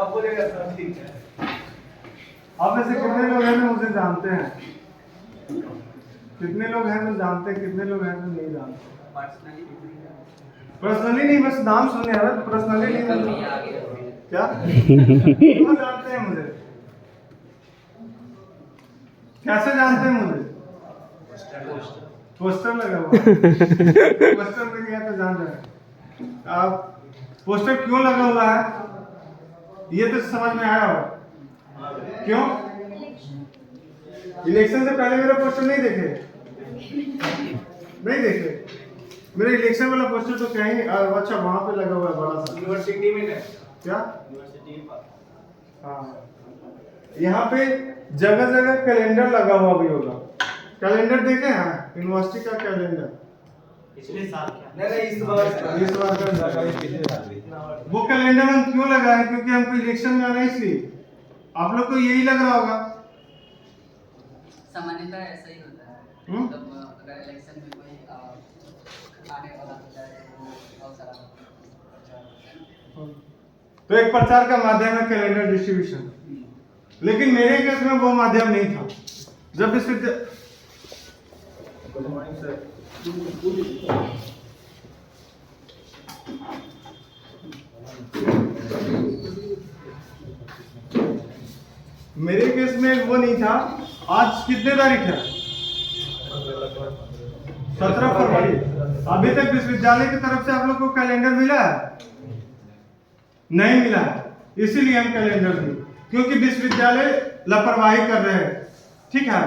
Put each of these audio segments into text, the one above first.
आप बोलेगा सब ठीक है। आप में से कितने लोग हैं जो मुझे जानते हैं? कितने लोग हैं जो जानते हैं, कितने लोग हैं जो नहीं जानते? पर्सनली नहीं, बस नाम सुने हैं, पर्सनली नहीं जानते। क्या क्यों जानते हैं मुझे? कैसे जानते हैं मुझे? पोस्टर लगा हुआ है। पोस्टर लग गया तो जान रहे हैं आप। पोस्टर क्यों लगा हुआ है ये तो समझ में आया होगा। क्यों? इलेक्शन से पहले मेरा पोस्टर नहीं देखे? नहीं देखे? मेरा इलेक्शन वाला पोस्टर तो कहीं अच्छा वहां पे लगा हुआ है बड़ा सा, यूनिवर्सिटी में है। क्या? यूनिवर्सिटी पर। हाँ, यहाँ पे जगह जगह कैलेंडर लगा हुआ भी होगा। कैलेंडर देखे हैं? यूनिवर्सिटी का कैलेंडर पिछले साल क्या? नहीं इस बार का वो कैलेंडर हम क्यों लगाए? क्योंकि हमको इलेक्शन में आना है इसलिए। आप लोग को यही लग रहा होगा। सामान्यतः ऐसा ही होता है। मतलब अगर इलेक्शन में कोई आने वाला होता है तो बहुत सारा तो एक प्रचार का माध्यम है कैलेंडर डिस्ट्रीब्यूशन, लेकिन मेरे केस में वो माध्यम नहीं था। जब विश्वविद्यालय मेरे केस में वो नहीं था। आज कितने तारीख है? 17 फरवरी। अभी तक विश्वविद्यालय की तरफ से आप लोग को कैलेंडर मिला है? नहीं मिला है, इसीलिए हम कैलेंडर दिए, क्योंकि विश्वविद्यालय लापरवाही कर रहे हैं। ठीक है,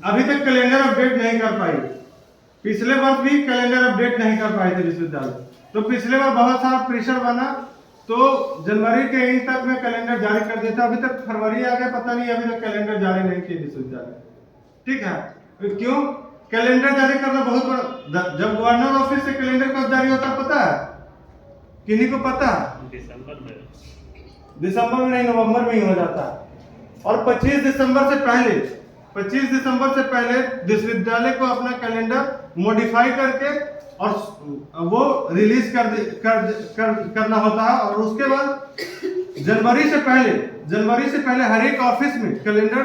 अभी तक कैलेंडर अपडेट नहीं कर पाई। पिछले वर्ष भी कैलेंडर अपडेट नहीं कर पाए थे विश्वविद्यालय। तो पिछले बार बहुत सारा प्रेशर बना, तो जनवरी के एंड तक में कैलेंडर जारी कर दिया था। अभी तक फरवरी आ गया, पता नहीं अभी तक कैलेंडर जारी नहीं किया विश्वविद्यालय। ठीक है, क्यों? कैलेंडर जारी करना बहुत बड़ा। जब गवर्नर ऑफिस से कैलेंडर कब जारी होता पता है? किन्हीं को पता? दिसंबर में नहीं, नवंबर में ही हो जाता है। और 25 दिसंबर से पहले विश्वविद्यालय को अपना कैलेंडर मॉडिफाई करके और वो रिलीज करना होता है। और उसके बाद जनवरी से पहले हर एक ऑफिस में कैलेंडर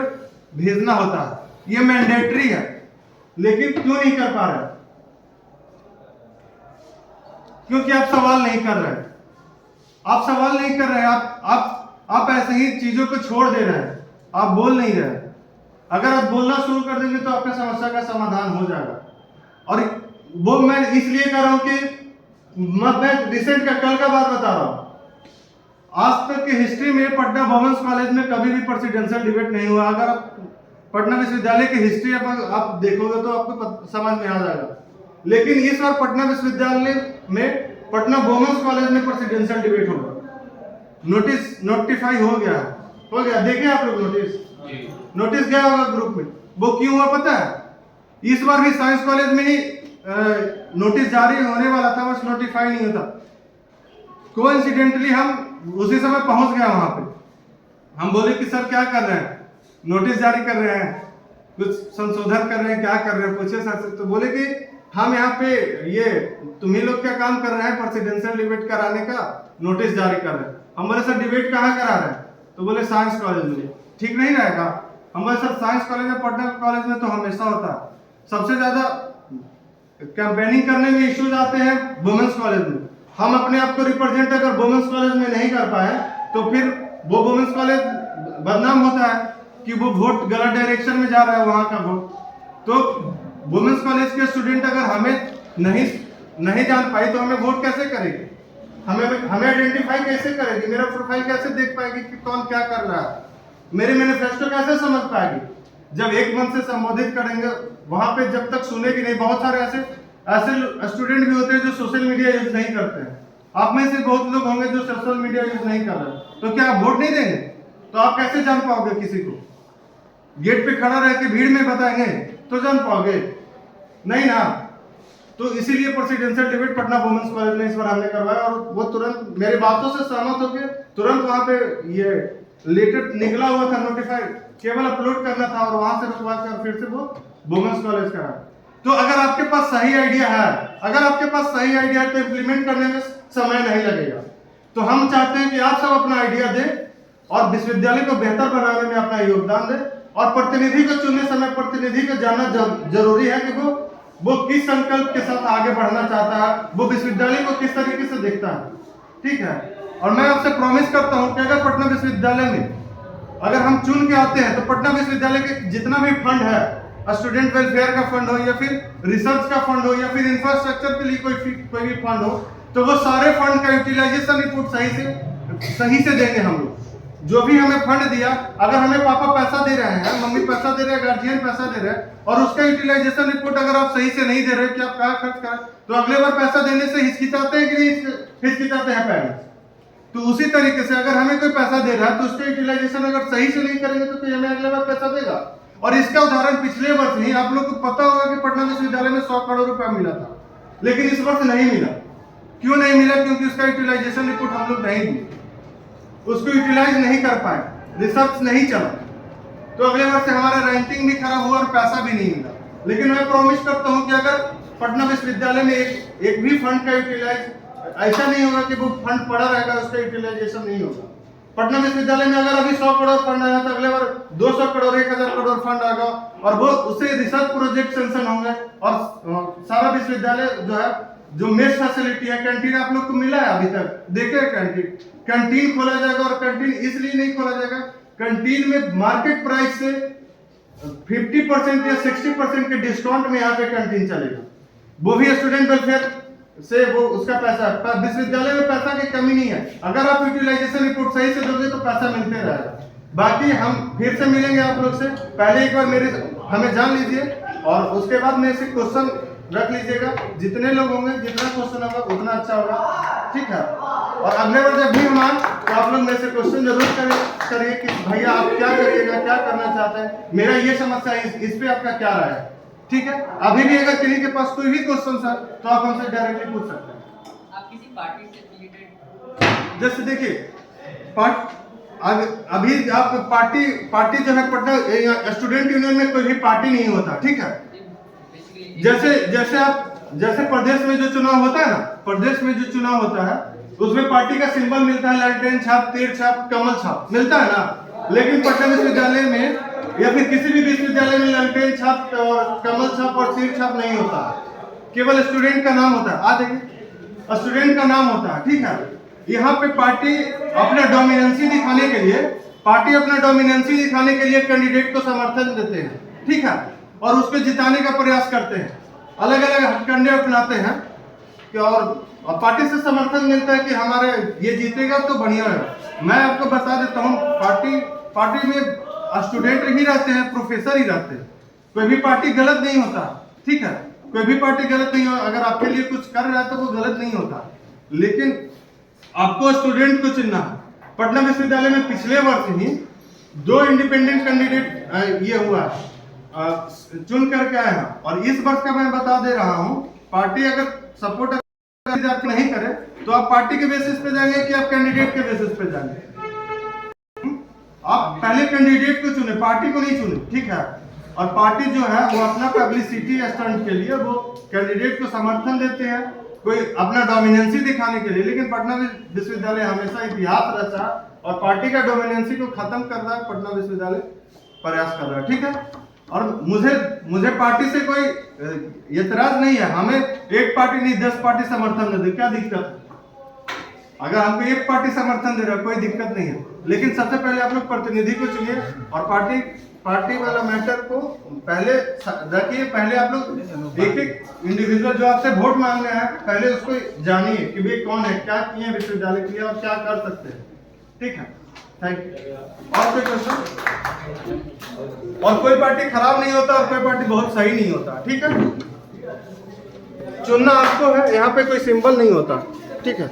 भेजना होता है। ये मैंडेटरी है, लेकिन क्यों नहीं कर पा रहे? क्योंकि आप सवाल नहीं कर रहे। आप ऐसे ही चीजों को छोड़ दे रहे हैं, आप बोल नहीं रहे। अगर आप बोलना शुरू कर देंगे तो आपकी समस्या का समाधान हो जाएगा। और वो मैं इसलिए कर रहा हूं कि मैं रिसेंट का कल का बात बता रहा हूं। आज तक की हिस्ट्री में पटना वुमेन्स कॉलेज में कभी भी प्रेसिडेंशियल डिबेट नहीं हुआ। अगर आप पटना विश्वविद्यालय की हिस्ट्री आप देखोगे तो आपको समझ में आ जाएगा। लेकिन इस बार पटना विश्वविद्यालय में पटना वुमेन्स कॉलेज में प्रेसिडेंशियल डिबेट होगा। नोटिफाई हो गया। देखे आप लोग नोटिस गया होगा ग्रुप में। वो क्यों हुआ पता है? इस बार भी साइंस कॉलेज में ही नोटिस जारी होने वाला था, बस नोटिफाई नहीं होता। कोइंसिडेंटली हम उसी समय पहुंच गए वहां पे। हम बोले कि सर क्या कर रहे हैं? नोटिस जारी कर रहे हैं, कुछ संशोधन कर रहे हैं, क्या कर रहे हैं? पूछे सर से, तो बोले कि हम यहाँ पे ये तुम्ही लोग क्या काम कर रहे हैं? प्रेसिडेंशियल डिबेट कराने का नोटिस जारी कर रहे हैं। हम बोले सर डिबेट कहाँ करा रहे हैं? तो बोले साइंस कॉलेज में। ठीक नहीं रहेगा? हम बोले सर साइंस कॉलेज में, पटना कॉलेज में तो हमेशा होता है। सबसे ज्यादा कैंपेनिंग करने में इश्यूज आते हैं वुमेन्स कॉलेज में। हम अपने आप को रिप्रेजेंट अगर वुमेन्स कॉलेज में नहीं कर पाए तो फिर वो वुमेन्स कॉलेज बदनाम होता है कि वो वोट गलत डायरेक्शन में जा रहा है वहां का वोट। तो वुमेन्स कॉलेज के स्टूडेंट अगर हमें नहीं जान पाई तो हमें वोट कैसे करेगी? हमें आइडेंटिफाई कैसे करेगी? मेरा प्रोफाइल कैसे देख पाएगी कि कौन क्या कर रहा है? मेरे मैनिफेस्टो कैसे समझ पाएगी? जब एक मन से संबोधित करेंगे वहां पे, जब तक सुनेगी नहीं। बहुत सारे ऐसे स्टूडेंट भी होते हैं जो सोशल मीडिया यूज नहीं करते हैं। आप में से बहुत लोग होंगे जो सोशल मीडिया यूज नहीं कर रहे, तो क्या आप वोट नहीं देंगे? तो आप कैसे जान पाओगे? किसी को गेट पे खड़ा रह के भीड़ में बताएंगे तो जान पाओगे? नहीं ना। तो इसीलिए presidential debate Patna women's college में इस बार हमने करवाया। और वो तुरंत मेरे बातों से सहमत होकर तुरंत वहां पे ये लेटर निकला हुआ था, नोटिफाइड, केवल अपलोड करना था और वहां से रुकवा कर फिर से वो वुमेन्स कॉलेज करा। तो अगर आपके पास सही आइडिया है तो इम्प्लीमेंट करने में समय नहीं लगेगा। तो हम चाहते हैं कि आप सब अपना आइडिया दें और विश्वविद्यालय को बेहतर बनाने में अपना योगदान दें। और प्रतिनिधि को चुनने समय प्रतिनिधि को जानना जरूरी है कि वो किस संकल्प के साथ आगे बढ़ना चाहता है, वो विश्वविद्यालय को किस तरीके से देखता है। ठीक है, और मैं आपसे प्रॉमिस करता हूं कि अगर पटना विश्वविद्यालय में अगर हम चुन के आते हैं तो पटना विश्वविद्यालय के जितना भी फंड है, स्टूडेंट वेलफेयर का फंड हो या फिर रिसर्च का फंड हो या फिर इंफ्रास्ट्रक्चर के लिए कोई भी फंड हो, तो वो सारे फंड का यूटिलाइजेशन रिपोर्ट सही से देंगे हम लोग। जो भी हमें फंड दिया, अगर हमें पापा पैसा दे रहे हैं, मम्मी पैसा दे रहे हैं, गार्जियन पैसा दे रहे हैं और उसका यूटिलाइजेशन रिपोर्ट अगर आप सही से नहीं दे रहे कि आप कहाँ खर्च करें, तो अगले बार पैसा देने से हिचकिचाते हैं कि नहीं हिचकिचाते हैं पेरेंट्स। तो उसी तरीके से अगर हमें कोई पैसा दे रहा है तो उसका यूटिलाइजेशन अगर सही से नहीं करेंगे तो कोई हमें अगले बार पैसा देगा। और इसका उदाहरण पिछले वर्ष ही आप लोग को पता होगा कि पटना विश्वविद्यालय में 100 करोड़ रुपया मिला था, लेकिन इस वर्ष नहीं मिला। क्यों नहीं मिला? क्योंकि उसका यूटिलाइजेशन रिपोर्ट हम लोग नहीं दिए, उसको यूटिलाइज नहीं कर पाए, रिसर्च नहीं चला, तो अगले वर्ष से हमारा रैंकिंग भी खराब हुआ और पैसा भी नहीं मिला। लेकिन मैं प्रॉमिस करता हूं कि अगर पटना विश्वविद्यालय में एक भी फंड का यूटिलाइज ऐसा नहीं होगा कि वो फंड पड़ा रहेगा, उसका यूटिलाइजेशन नहीं होगा। पटना विश्वविद्यालय में अगर अभी 100 करोड़ फंड आया तो अगले बार 200 करोड़ 1000 करोड़ फंड आएगा और वो उससे रिसर्च प्रोजेक्ट सेंक्शन होंगे और सारा विश्वविद्यालय जो है, जो मेस फैसिलिटी है, कैंटीन आप लोग को मिला है अभी तक, देखे कैंटीन खोला जाएगा। और कैंटीन इसलिए नहीं खोला जाएगा, कैंटीन में मार्केट प्राइस से 50% या 60% के डिस्काउंट में यहाँ पे कैंटीन चलेगा, वो भी स्टूडेंट वेलफेयर से वो उसका पैसा। विश्वविद्यालय में पैसा की कमी नहीं है, अगर आप यूटिलाइजेशन रिपोर्ट सही से दोगे तो पैसा मिलते रहेगा। बाकी हम फिर से मिलेंगे आप लोग से, पहले एक बार हमें जान लीजिए और उसके बाद मेरे से क्वेश्चन रख लीजिएगा। जितने लोग होंगे जितना क्वेश्चन होगा उतना अच्छा होगा, ठीक है। और अगले बार जब भी हम आए तो आप लोग मेरे से क्वेश्चन जरूर करिए कि भैया आप क्या करिएगा, क्या करना चाहते हैं, मेरा ये समस्या है, इस पे आपका क्या राय है, ठीक है। अभी भी अगर किसी के पास कोई भी क्वेश्चन है तो आप हमसे डायरेक्टली पूछ सकते हैं। आप किसी पार्टी से रिलेटेड? जैसे देखिए अभी आप पार्टी जो है पटना स्टूडेंट यूनियन में कोई भी पार्टी नहीं होता, ठीक है। जैसे प्रदेश में जो चुनाव होता है ना, प्रदेश में जो चुनाव होता है उसमें पार्टी का सिंबल मिलता है, लालटेन छाप, तीर छाप, कमल छाप मिलता है ना। लेकिन पटना विश्वविद्यालय में या फिर किसी भी विश्वविद्यालय में लालटेन छाप और कमल छाप और तीर छाप नहीं होता, केवल स्टूडेंट का नाम होता है। आ देखिए, स्टूडेंट का नाम होता है, ठीक है। यहाँ पे पार्टी अपना डोमिनेंसी दिखाने के लिए कैंडिडेट को समर्थन देते हैं, ठीक है, और उसको जिताने का प्रयास करते हैं, अलग अलग हथकंडे अपनाते हैं कि और पार्टी से समर्थन मिलता है कि हमारे ये जीतेगा तो बढ़िया है। मैं आपको बता देता हूँ, पार्टी में स्टूडेंट ही रहते हैं, प्रोफेसर ही रहते हैं, कोई भी पार्टी गलत नहीं होता, ठीक है, कोई भी पार्टी गलत नहीं हो। अगर आपके लिए कुछ कर रहा है तो वो गलत नहीं होता, लेकिन आपको स्टूडेंट को चुनना है। पटना विश्वविद्यालय में पिछले वर्ष ही 2 इंडिपेंडेंट कैंडिडेट ये हुआ चुन करके आए हैं, और इस वर्ष का मैं बता दे रहा हूं, पार्टी अगर सपोर्ट नहीं करे तो आप पार्टी के बेसिस पे जाएंगे कि आप कैंडिडेट के बेसिस पे जाएंगे। आप पहले कैंडिडेट को चुने, पार्टी को नहीं चुने, ठीक है। और पार्टी जो है वो अपना पब्लिसिटी स्टंट के लिए वो कैंडिडेट को समर्थन देते हैं, कोई अपना डोमिनेंसी दिखाने के लिए। लेकिन पटना विश्वविद्यालय हमेशा इतिहास रचा और पार्टी का डोमिनेंसी को खत्म कर रहा है, पटना विश्वविद्यालय प्रयास कर रहा है, ठीक है। और मुझे पार्टी से कोई एतराज नहीं है, हमें एक पार्टी नहीं 10 पार्टी समर्थन दे, क्या दिक्कत है? अगर हमको एक पार्टी समर्थन दे रहा है कोई दिक्कत नहीं है, लेकिन सबसे पहले आप लोग प्रतिनिधि को चुनिए और पार्टी वाला मैटर को पहले रखिए। पहले आप लोग एक इंडिविजुअल जो आपसे वोट मांगने हैं पहले उसको जानिए कि वे कौन है, क्या किए विश्वविद्यालय के लिए और क्या कर सकते हैं, ठीक है। Thank you. और कोई क्वेश्चन? और कोई पार्टी खराब नहीं होता और कोई पार्टी बहुत सही नहीं होता, ठीक है। चुनना आपको है, यहाँ पे कोई सिंबल नहीं होता, ठीक है।